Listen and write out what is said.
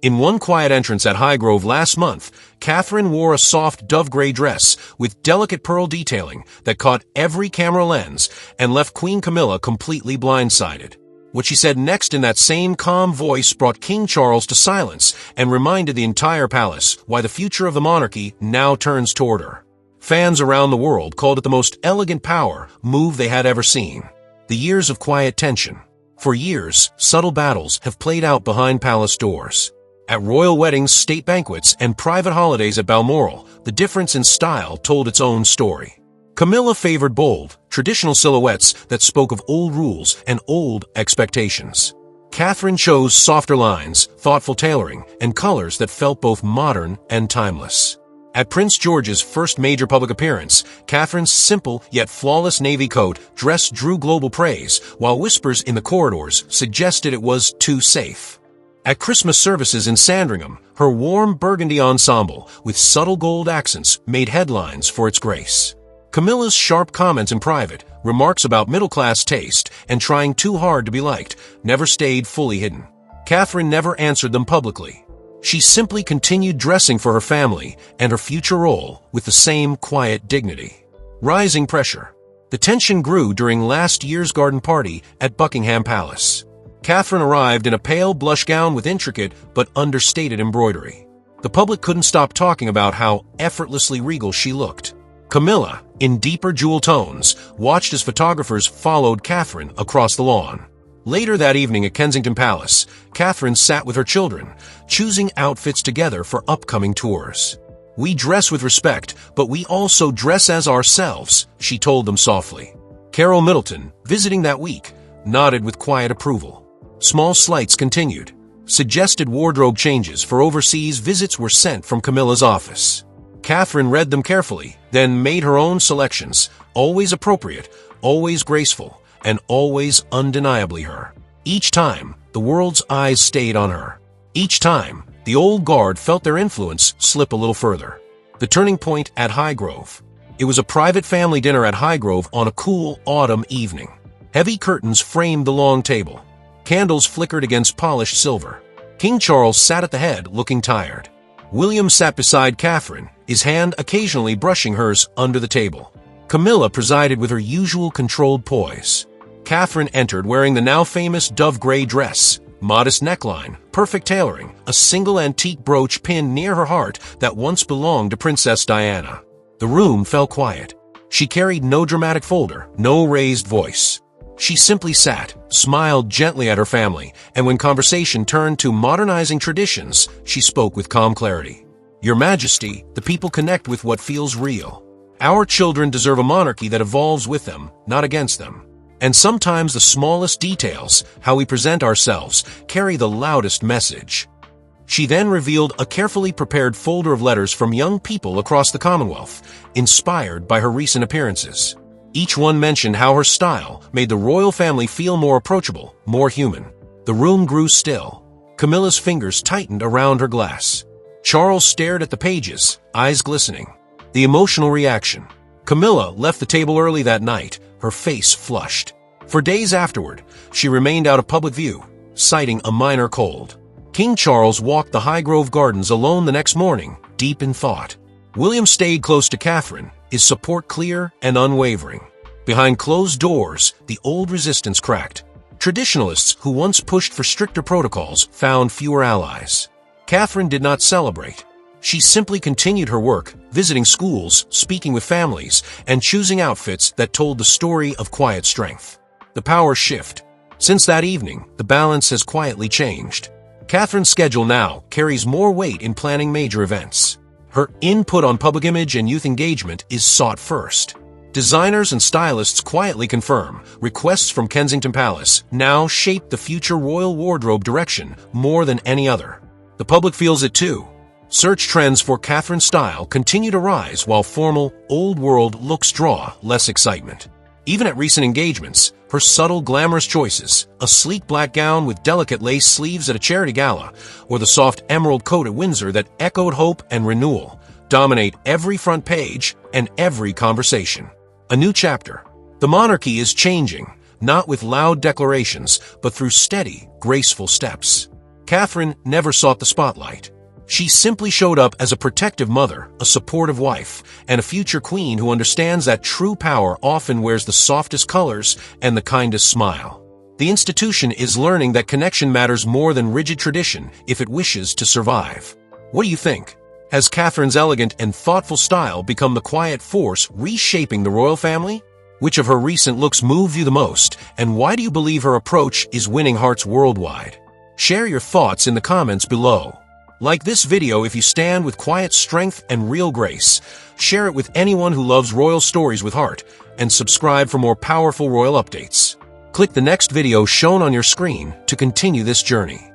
In one quiet entrance at Highgrove last month, Catherine wore a soft dove-gray dress with delicate pearl detailing that caught every camera lens and left Queen Camilla completely blindsided. What she said next in that same calm voice brought King Charles to silence and reminded the entire palace why the future of the monarchy now turns toward her. Fans around the world called it the most elegant power move they had ever seen. The years of quiet tension. For years, subtle battles have played out behind palace doors. At royal weddings, state banquets, and private holidays at Balmoral, the difference in style told its own story. Camilla favored bold, traditional silhouettes that spoke of old rules and old expectations. Catherine chose softer lines, thoughtful tailoring, and colors that felt both modern and timeless. At Prince George's first major public appearance, Catherine's simple yet flawless navy coat dress drew global praise, while whispers in the corridors suggested it was too safe. At Christmas services in Sandringham, her warm burgundy ensemble with subtle gold accents made headlines for its grace. Camilla's sharp comments in private, remarks about middle-class taste and trying too hard to be liked, never stayed fully hidden. Catherine never answered them publicly. She simply continued dressing for her family and her future role with the same quiet dignity. Rising pressure. The tension grew during last year's garden party at Buckingham Palace. Catherine arrived in a pale blush gown with intricate but understated embroidery. The public couldn't stop talking about how effortlessly regal she looked. Camilla, in deeper jewel tones, watched as photographers followed Catherine across the lawn. Later that evening at Kensington Palace, Catherine sat with her children, choosing outfits together for upcoming tours. "We dress with respect, but we also dress as ourselves," she told them softly. Carol Middleton, visiting that week, nodded with quiet approval. Small slights continued. Suggested wardrobe changes for overseas visits were sent from Camilla's office. Catherine read them carefully, then made her own selections, always appropriate, always graceful, and always undeniably her. Each time, the world's eyes stayed on her. Each time, the old guard felt their influence slip a little further. The turning point at Highgrove. It was a private family dinner at Highgrove on a cool autumn evening. Heavy curtains framed the long table. Candles flickered against polished silver. King Charles sat at the head, looking tired. William sat beside Catherine, his hand occasionally brushing hers under the table. Camilla presided with her usual controlled poise. Catherine entered wearing the now famous dove-gray dress, modest neckline, perfect tailoring, a single antique brooch pinned near her heart that once belonged to Princess Diana. The room fell quiet. She carried no dramatic folder, no raised voice. She simply sat, smiled gently at her family, and when conversation turned to modernizing traditions, she spoke with calm clarity. "Your Majesty, the people connect with what feels real. Our children deserve a monarchy that evolves with them, not against them. And sometimes the smallest details, how we present ourselves, carry the loudest message." She then revealed a carefully prepared folder of letters from young people across the Commonwealth, inspired by her recent appearances. Each one mentioned how her style made the royal family feel more approachable, more human. The room grew still. Camilla's fingers tightened around her glass. Charles stared at the pages, eyes glistening. The emotional reaction. Camilla left the table early that night, her face flushed. For days afterward, she remained out of public view, citing a minor cold. King Charles walked the Highgrove Gardens alone the next morning, deep in thought. William stayed close to Catherine, his support clear and unwavering. Behind closed doors, the old resistance cracked. Traditionalists who once pushed for stricter protocols found fewer allies. Catherine did not celebrate. She simply continued her work, visiting schools, speaking with families, and choosing outfits that told the story of quiet strength. The power shift. Since that evening, the balance has quietly changed. Catherine's schedule now carries more weight in planning major events. Her input on public image and youth engagement is sought first. Designers and stylists quietly confirm requests from Kensington Palace now shape the future royal wardrobe direction more than any other. The public feels it too. Search trends for Catherine's style continue to rise while formal, old-world looks draw less excitement. Even at recent engagements, her subtle, glamorous choices, a sleek black gown with delicate lace sleeves at a charity gala, or the soft emerald coat at Windsor that echoed hope and renewal, dominate every front page and every conversation. A new chapter. The monarchy is changing, not with loud declarations, but through steady, graceful steps. Catherine never sought the spotlight. She simply showed up as a protective mother, a supportive wife, and a future queen who understands that true power often wears the softest colors and the kindest smile. The institution is learning that connection matters more than rigid tradition if it wishes to survive. What do you think? Has Catherine's elegant and thoughtful style become the quiet force reshaping the royal family? Which of her recent looks moved you the most, and why do you believe her approach is winning hearts worldwide? Share your thoughts in the comments below. Like this video if you stand with quiet strength and real grace. Share it with anyone who loves royal stories with heart, and subscribe for more powerful royal updates. Click the next video shown on your screen to continue this journey.